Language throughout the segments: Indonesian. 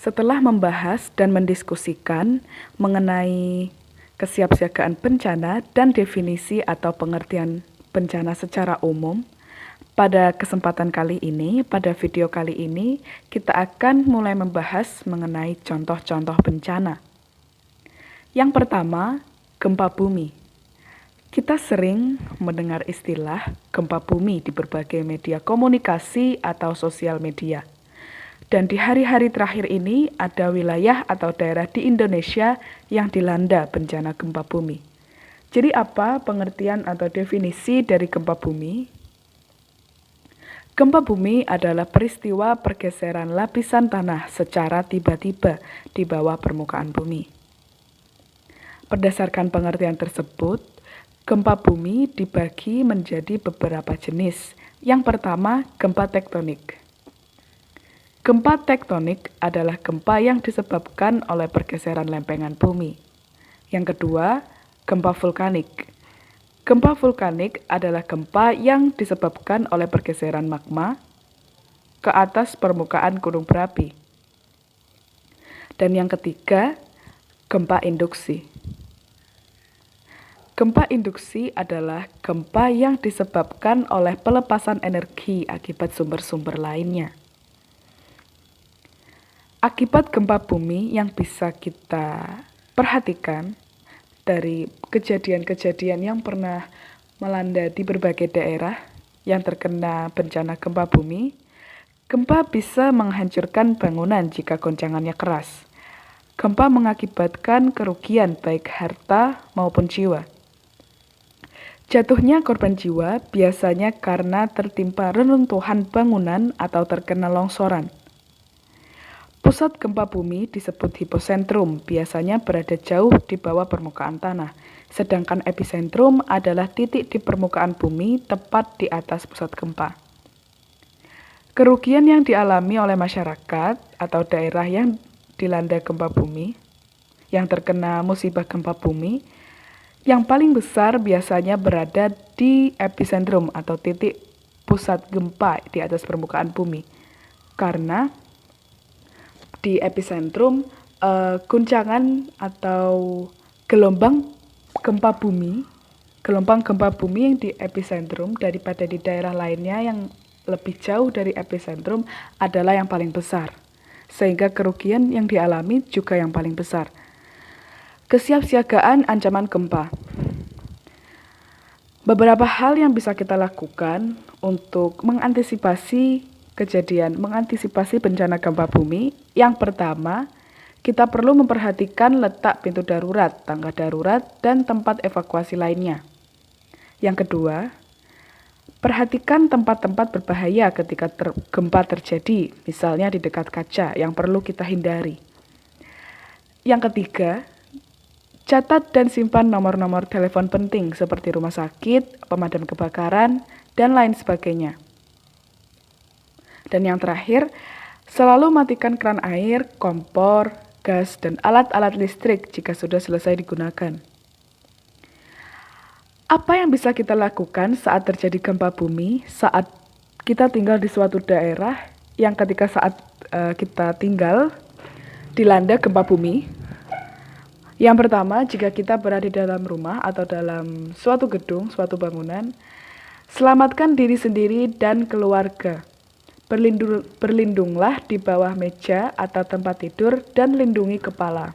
Setelah membahas dan mendiskusikan mengenai kesiapsiagaan bencana dan definisi atau pengertian bencana secara umum, pada kesempatan kali ini, pada video kali ini, kita akan mulai membahas mengenai contoh-contoh bencana. Yang pertama, gempa bumi. Kita sering mendengar istilah gempa bumi di berbagai media komunikasi atau sosial media. Dan di hari-hari terakhir ini ada wilayah atau daerah di Indonesia yang dilanda bencana gempa bumi. Jadi apa pengertian atau definisi dari gempa bumi? Gempa bumi adalah peristiwa pergeseran lapisan tanah secara tiba-tiba di bawah permukaan bumi. Berdasarkan pengertian tersebut, gempa bumi dibagi menjadi beberapa jenis. Yang pertama, gempa tektonik. Gempa tektonik adalah gempa yang disebabkan oleh pergeseran lempengan bumi. Yang kedua, gempa vulkanik. Gempa vulkanik adalah gempa yang disebabkan oleh pergeseran magma ke atas permukaan gunung berapi. Dan yang ketiga, gempa induksi. Gempa induksi adalah gempa yang disebabkan oleh pelepasan energi akibat sumber-sumber lainnya. Akibat gempa bumi yang bisa kita perhatikan dari kejadian-kejadian yang pernah melanda di berbagai daerah yang terkena bencana gempa bumi, gempa bisa menghancurkan bangunan jika goncangannya keras. Gempa mengakibatkan kerugian baik harta maupun jiwa. Jatuhnya korban jiwa biasanya karena tertimpa reruntuhan bangunan atau terkena longsoran. Pusat gempa bumi disebut hipocentrum, biasanya berada jauh di bawah permukaan tanah, sedangkan epicentrum adalah titik di permukaan bumi tepat di atas pusat gempa. Kerugian yang dialami oleh masyarakat atau daerah yang dilanda gempa bumi, yang terkena musibah gempa bumi, yang paling besar biasanya berada di epicentrum atau titik pusat gempa di atas permukaan bumi, karena di epicentrum guncangan atau gelombang gempa bumi yang di epicentrum daripada di daerah lainnya yang lebih jauh dari epicentrum adalah yang paling besar, sehingga kerugian yang dialami juga yang paling besar. Kesiapsiagaan ancaman gempa. Beberapa hal yang bisa kita lakukan untuk mengantisipasi bencana gempa bumi. Yang pertama, kita perlu memperhatikan letak pintu darurat, tangga darurat, dan tempat evakuasi lainnya. Yang kedua, perhatikan tempat-tempat berbahaya ketika gempa terjadi, misalnya di dekat kaca yang perlu kita hindari. Yang ketiga, catat dan simpan nomor-nomor telepon penting seperti rumah sakit, pemadam kebakaran, dan lain sebagainya. Dan yang terakhir, selalu matikan keran air, kompor, gas, dan alat-alat listrik jika sudah selesai digunakan. Apa yang bisa kita lakukan saat terjadi gempa bumi, saat kita tinggal di suatu daerah yang ketika saat kita tinggal dilanda gempa bumi? Yang pertama, jika kita berada di dalam rumah atau dalam suatu gedung, suatu bangunan, selamatkan diri sendiri dan keluarga. Berlindunglah di bawah meja atau tempat tidur dan lindungi kepala.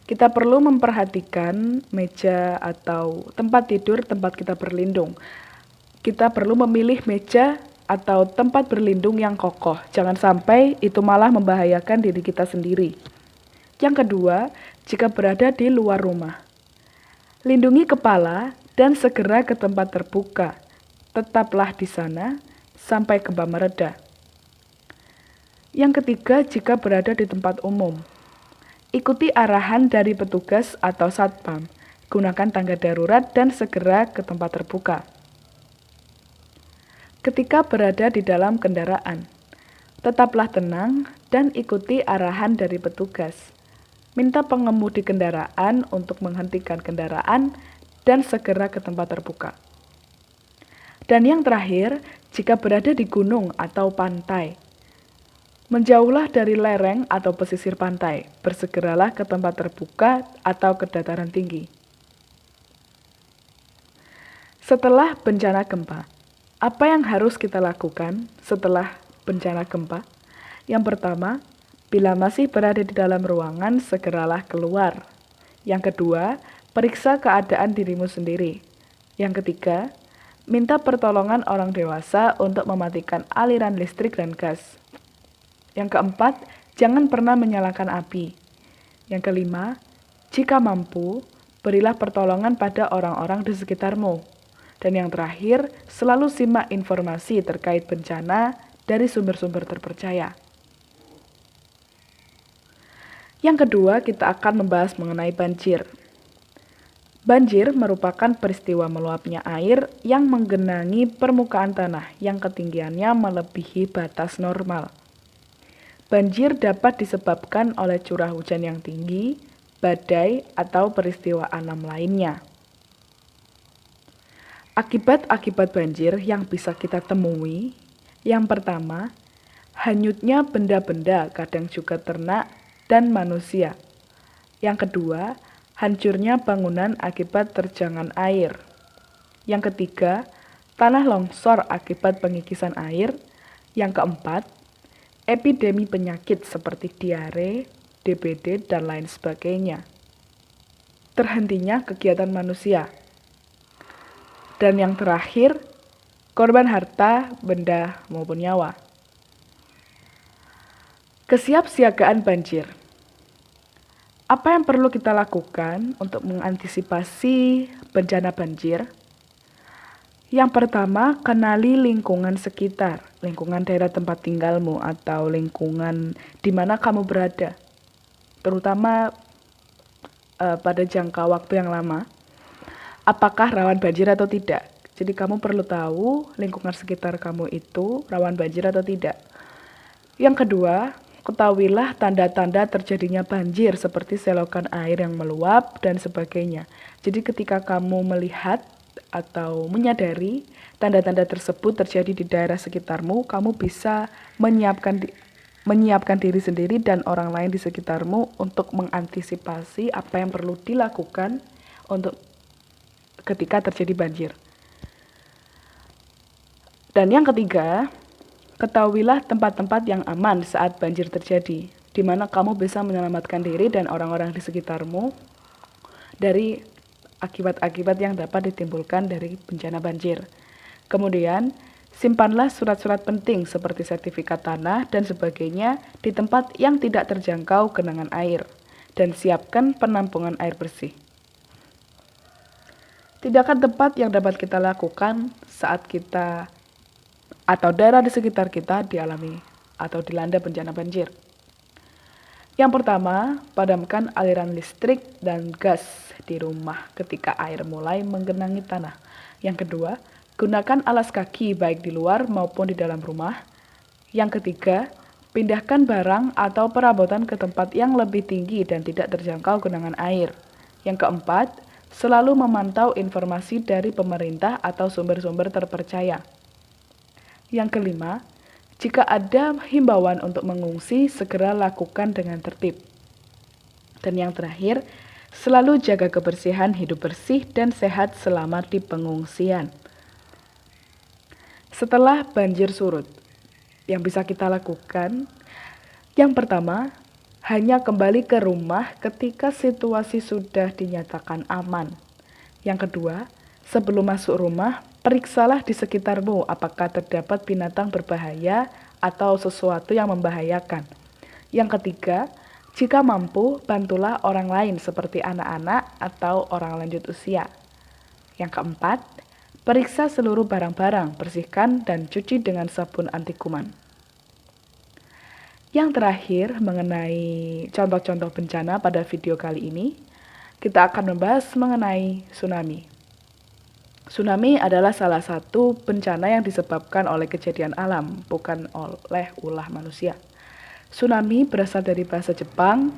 Kita perlu memperhatikan meja atau tempat tidur tempat kita berlindung. Kita perlu memilih meja atau tempat berlindung yang kokoh. Jangan sampai itu malah membahayakan diri kita sendiri. Yang kedua, jika berada di luar rumah, lindungi kepala dan segera ke tempat terbuka. Tetaplah di sana sampai gempa mereda. Yang ketiga, jika berada di tempat umum, ikuti arahan dari petugas atau satpam, gunakan tangga darurat dan segera ke tempat terbuka. Ketika berada di dalam kendaraan, tetaplah tenang dan ikuti arahan dari petugas. Minta pengemudi kendaraan untuk menghentikan kendaraan dan segera ke tempat terbuka. Dan yang terakhir, jika berada di gunung atau pantai, Menjauhlah dari lereng atau pesisir pantai, bersegeralah ke tempat terbuka atau ke dataran tinggi. Setelah bencana gempa, apa yang harus kita lakukan setelah bencana gempa? Yang pertama, bila masih berada di dalam ruangan, segeralah keluar. Yang kedua, periksa keadaan dirimu sendiri. Yang ketiga, minta pertolongan orang dewasa untuk mematikan aliran listrik dan gas. Yang keempat, jangan pernah menyalakan api. Yang kelima, jika mampu, berilah pertolongan pada orang-orang di sekitarmu. Dan yang terakhir, selalu simak informasi terkait bencana dari sumber-sumber terpercaya. Yang kedua, kita akan membahas mengenai banjir. Banjir merupakan peristiwa meluapnya air yang menggenangi permukaan tanah yang ketinggiannya melebihi batas normal. Banjir dapat disebabkan oleh curah hujan yang tinggi, badai, atau peristiwa alam lainnya. Akibat-akibat banjir yang bisa kita temui, yang pertama, hanyutnya benda-benda, kadang juga ternak dan manusia. Yang kedua, hancurnya bangunan akibat terjangan air. Yang ketiga, tanah longsor akibat pengikisan air. Yang keempat, epidemi penyakit seperti diare, DBD, dan lain sebagainya. Terhentinya kegiatan manusia. Dan yang terakhir, korban harta, benda, maupun nyawa. Kesiapsiagaan banjir. Apa yang perlu kita lakukan untuk mengantisipasi bencana banjir? Yang pertama, kenali lingkungan sekitar, lingkungan daerah tempat tinggalmu atau lingkungan di mana kamu berada, terutama pada jangka waktu yang lama. Apakah rawan banjir atau tidak? Jadi kamu perlu tahu lingkungan sekitar kamu itu rawan banjir atau tidak. Yang kedua, ketahuilah tanda-tanda terjadinya banjir seperti selokan air yang meluap dan sebagainya. Jadi ketika kamu melihat atau menyadari tanda-tanda tersebut terjadi di daerah sekitarmu, kamu bisa menyiapkan diri sendiri dan orang lain di sekitarmu untuk mengantisipasi apa yang perlu dilakukan untuk ketika terjadi banjir. Dan yang ketiga, ketahuilah tempat-tempat yang aman saat banjir terjadi, di mana kamu bisa menyelamatkan diri dan orang-orang di sekitarmu dari akibat-akibat yang dapat ditimbulkan dari bencana banjir. Kemudian, simpanlah surat-surat penting seperti sertifikat tanah dan sebagainya di tempat yang tidak terjangkau genangan air, dan siapkan penampungan air bersih. Tindakan tepat yang dapat kita lakukan saat kita atau daerah di sekitar kita dialami atau dilanda bencana banjir. Yang pertama, padamkan aliran listrik dan gas di rumah ketika air mulai menggenangi tanah. Yang kedua, gunakan alas kaki baik di luar maupun di dalam rumah. Yang ketiga, pindahkan barang atau perabotan ke tempat yang lebih tinggi dan tidak terjangkau genangan air. Yang keempat, selalu memantau informasi dari pemerintah atau sumber-sumber terpercaya. Yang kelima, jika ada himbauan untuk mengungsi, segera lakukan dengan tertib. Dan yang terakhir, selalu jaga kebersihan, hidup bersih dan sehat selama di pengungsian. Setelah banjir surut, yang bisa kita lakukan, yang pertama, hanya kembali ke rumah ketika situasi sudah dinyatakan aman. Yang kedua, sebelum masuk rumah, periksalah di sekitarmu apakah terdapat binatang berbahaya atau sesuatu yang membahayakan. Yang ketiga, jika mampu, bantulah orang lain seperti anak-anak atau orang lanjut usia. Yang keempat, periksa seluruh barang-barang, bersihkan dan cuci dengan sabun anti kuman. Yang terakhir, mengenai contoh-contoh bencana pada video kali ini, kita akan membahas mengenai tsunami. Tsunami adalah salah satu bencana yang disebabkan oleh kejadian alam, bukan oleh ulah manusia. Tsunami berasal dari bahasa Jepang,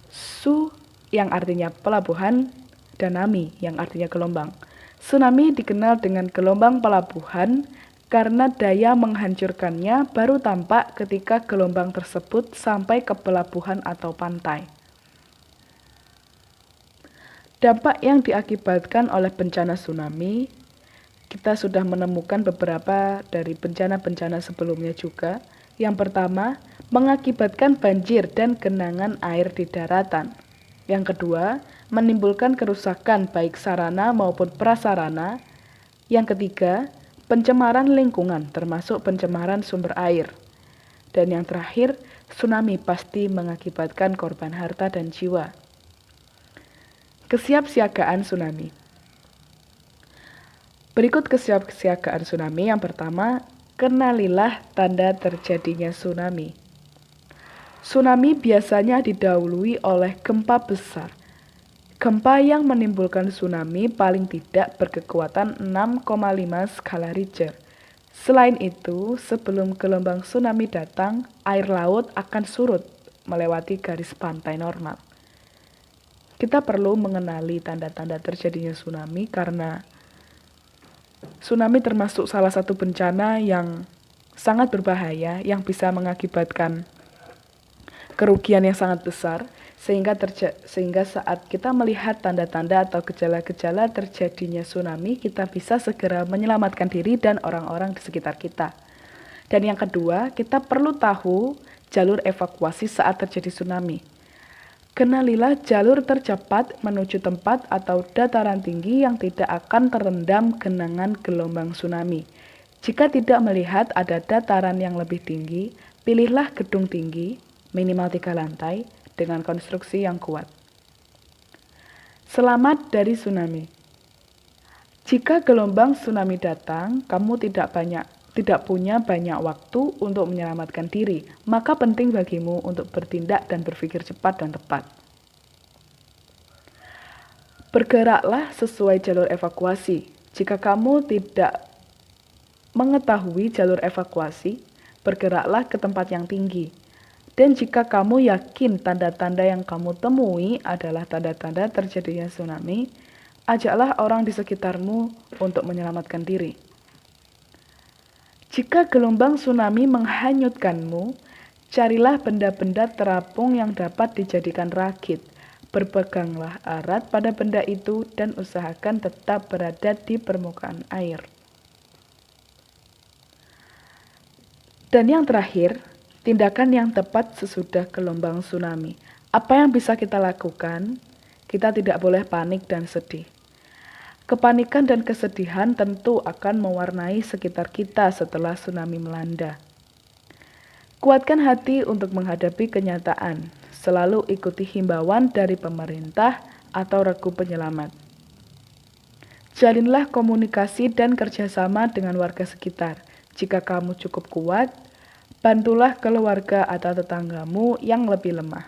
su yang artinya pelabuhan, dan nami yang artinya gelombang. Tsunami dikenal dengan gelombang pelabuhan karena daya menghancurkannya baru tampak ketika gelombang tersebut sampai ke pelabuhan atau pantai. Dampak yang diakibatkan oleh bencana tsunami, kita sudah menemukan beberapa dari bencana-bencana sebelumnya juga. Yang pertama, mengakibatkan banjir dan genangan air di daratan. Yang kedua, menimbulkan kerusakan baik sarana maupun prasarana. Yang ketiga, pencemaran lingkungan termasuk pencemaran sumber air. Dan yang terakhir, tsunami pasti mengakibatkan korban harta dan jiwa. Kesiapsiagaan tsunami. Berikut kesiapsiagaan tsunami. Yang pertama, kenalilah tanda terjadinya tsunami. Tsunami biasanya didahului oleh gempa besar. Gempa yang menimbulkan tsunami paling tidak berkekuatan 6,5 skala Richter. Selain itu, sebelum gelombang tsunami datang, air laut akan surut melewati garis pantai normal. Kita perlu mengenali tanda-tanda terjadinya tsunami karena tsunami termasuk salah satu bencana yang sangat berbahaya yang bisa mengakibatkan kerugian yang sangat besar, sehingga saat kita melihat tanda-tanda atau gejala-gejala terjadinya tsunami, kita bisa segera menyelamatkan diri dan orang-orang di sekitar kita. Dan yang kedua, kita perlu tahu jalur evakuasi saat terjadi tsunami. Kenalilah jalur tercepat menuju tempat atau dataran tinggi yang tidak akan terendam genangan gelombang tsunami. Jika tidak melihat ada dataran yang lebih tinggi, pilihlah gedung tinggi, minimal 3 lantai, dengan konstruksi yang kuat. Selamat dari tsunami. Jika gelombang tsunami datang, kamu tidak punya banyak waktu untuk menyelamatkan diri, maka penting bagimu untuk bertindak dan berpikir cepat dan tepat. Bergeraklah sesuai jalur evakuasi. Jika kamu tidak mengetahui jalur evakuasi, bergeraklah ke tempat yang tinggi. Dan jika kamu yakin tanda-tanda yang kamu temui adalah tanda-tanda terjadinya tsunami, ajaklah orang di sekitarmu untuk menyelamatkan diri. Jika gelombang tsunami menghanyutkanmu, carilah benda-benda terapung yang dapat dijadikan rakit. Berpeganglah erat pada benda itu dan usahakan tetap berada di permukaan air. Dan yang terakhir, tindakan yang tepat sesudah gelombang tsunami. Apa yang bisa kita lakukan? Kita tidak boleh panik dan sedih. Kepanikan dan kesedihan tentu akan mewarnai sekitar kita setelah tsunami melanda. Kuatkan hati untuk menghadapi kenyataan. Selalu ikuti himbauan dari pemerintah atau regu penyelamat. Jalinlah komunikasi dan kerjasama dengan warga sekitar. Jika kamu cukup kuat, bantulah keluarga atau tetanggamu yang lebih lemah.